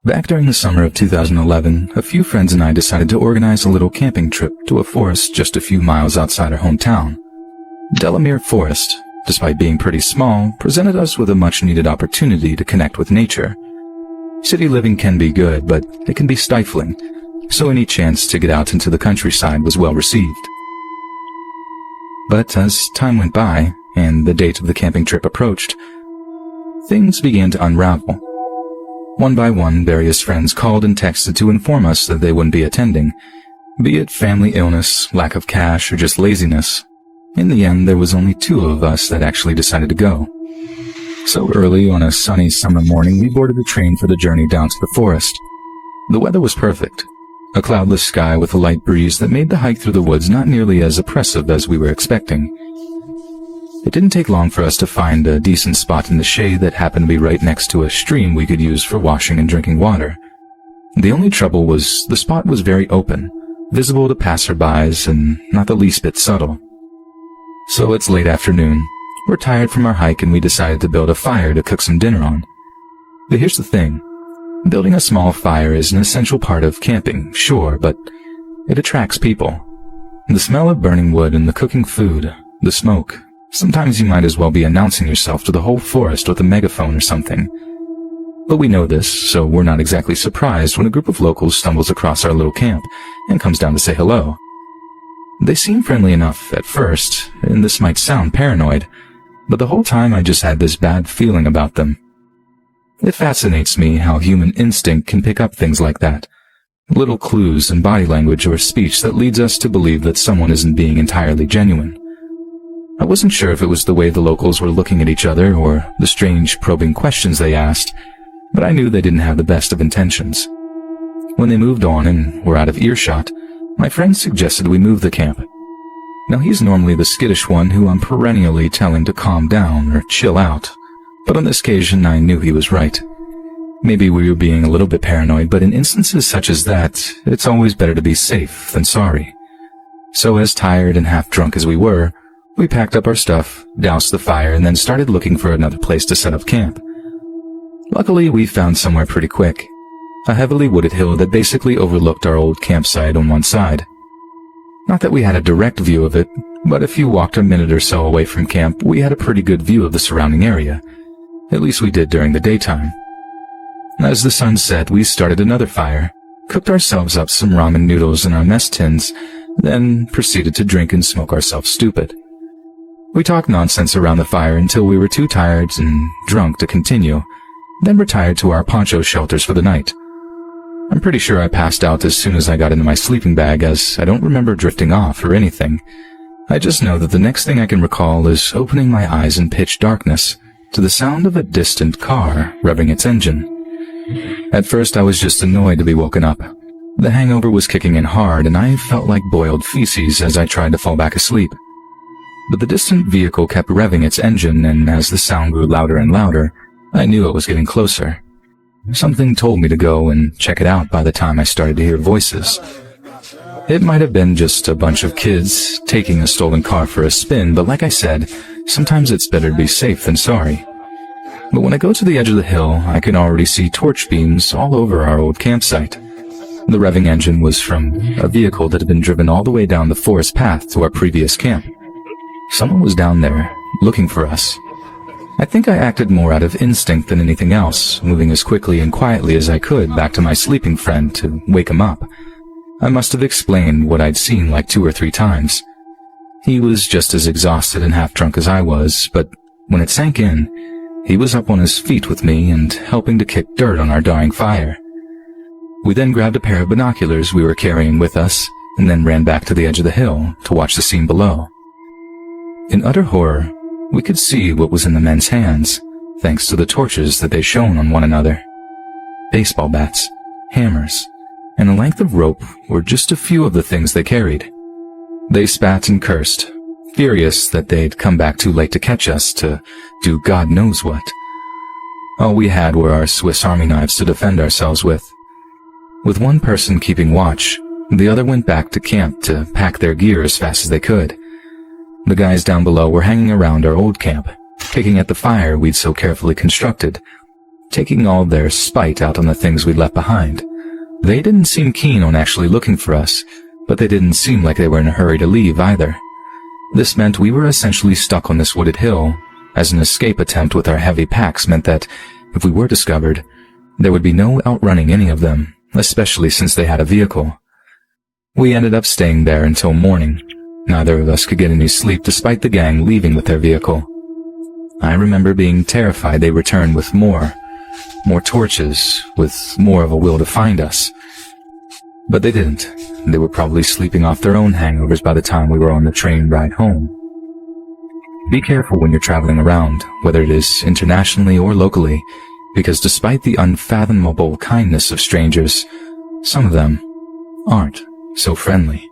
Back during the summer of 2011, a few friends and I decided to organize a little camping trip to a forest just a few miles outside our hometown. Delamere Forest, despite being pretty small, presented us with a much-needed opportunity to connect with nature. City living can be good, but it can be stifling, so any chance to get out into the countryside was well received. But as time went by, and the date of the camping trip approached, things began to unravel. One by one, various friends called and texted to inform us that they wouldn't be attending, be it family illness, lack of cash, or just laziness. In the end, there was only 2 of us that actually decided to go. So early on a sunny summer morning, we boarded a train for the journey down to the forest. The weather was perfect, a cloudless sky with a light breeze that made the hike through the woods not nearly as oppressive as we were expecting. It didn't take long for us to find a decent spot in the shade that happened to be right next to a stream we could use for washing and drinking water. The only trouble was the spot was very open, visible to passerbys and not the least bit subtle. So it's late afternoon. We're tired from our hike and we decided to build a fire to cook some dinner on. But here's the thing. Building a small fire is an essential part of camping, sure, but it attracts people. The smell of burning wood and the cooking food, the smoke. Sometimes you might as well be announcing yourself to the whole forest with a megaphone or something. But we know this, so we're not exactly surprised when a group of locals stumbles across our little camp and comes down to say hello. They seem friendly enough at first, and this might sound paranoid, but the whole time I just had this bad feeling about them. It fascinates me how human instinct can pick up things like that. Little clues in body language or speech that leads us to believe that someone isn't being entirely genuine. I wasn't sure if it was the way the locals were looking at each other or the strange probing questions they asked, but I knew they didn't have the best of intentions. When they moved on and were out of earshot, my friend suggested we move the camp. Now he's normally the skittish one who I'm perennially telling to calm down or chill out, but on this occasion I knew he was right. Maybe we were being a little bit paranoid, but in instances such as that, it's always better to be safe than sorry. So as tired and half drunk as we were, we packed up our stuff, doused the fire, and then started looking for another place to set up camp. Luckily, we found somewhere pretty quick. A heavily wooded hill that basically overlooked our old campsite on one side. Not that we had a direct view of it, but if you walked a minute or so away from camp, we had a pretty good view of the surrounding area. At least we did during the daytime. As the sun set, we started another fire, cooked ourselves up some ramen noodles in our mess tins, then proceeded to drink and smoke ourselves stupid. We talked nonsense around the fire until we were too tired and drunk to continue, then retired to our poncho shelters for the night. I'm pretty sure I passed out as soon as I got into my sleeping bag, as I don't remember drifting off or anything. I just know that the next thing I can recall is opening my eyes in pitch darkness to the sound of a distant car revving its engine. At first I was just annoyed to be woken up. The hangover was kicking in hard and I felt like boiled feces as I tried to fall back asleep. But the distant vehicle kept revving its engine, and as the sound grew louder and louder, I knew it was getting closer. Something told me to go and check it out by the time I started to hear voices. It might have been just a bunch of kids taking a stolen car for a spin, but like I said, sometimes it's better to be safe than sorry. But when I go to the edge of the hill, I can already see torch beams all over our old campsite. The revving engine was from a vehicle that had been driven all the way down the forest path to our previous camp. Someone was down there, looking for us. I think I acted more out of instinct than anything else, moving as quickly and quietly as I could back to my sleeping friend to wake him up. I must have explained what I'd seen like 2 or 3 times. He was just as exhausted and half drunk as I was, but when it sank in, he was up on his feet with me and helping to kick dirt on our dying fire. We then grabbed a pair of binoculars we were carrying with us, and then ran back to the edge of the hill to watch the scene below. In utter horror, we could see what was in the men's hands, thanks to the torches that they shone on one another. Baseball bats, hammers, and a length of rope were just a few of the things they carried. They spat and cursed, furious that they'd come back too late to catch us to do God knows what. All we had were our Swiss Army knives to defend ourselves with. With one person keeping watch, the other went back to camp to pack their gear as fast as they could. The guys down below were hanging around our old camp, picking at the fire we'd so carefully constructed, taking all their spite out on the things we'd left behind. They didn't seem keen on actually looking for us, but they didn't seem like they were in a hurry to leave either. This meant we were essentially stuck on this wooded hill, as an escape attempt with our heavy packs meant that, if we were discovered, there would be no outrunning any of them, especially since they had a vehicle. We ended up staying there until morning. Neither of us could get any sleep despite the gang leaving with their vehicle. I remember being terrified they returned with more torches, with more of a will to find us. But they didn't. They were probably sleeping off their own hangovers by the time we were on the train ride home. Be careful when you're traveling around, whether it is internationally or locally, because despite the unfathomable kindness of strangers, some of them aren't so friendly.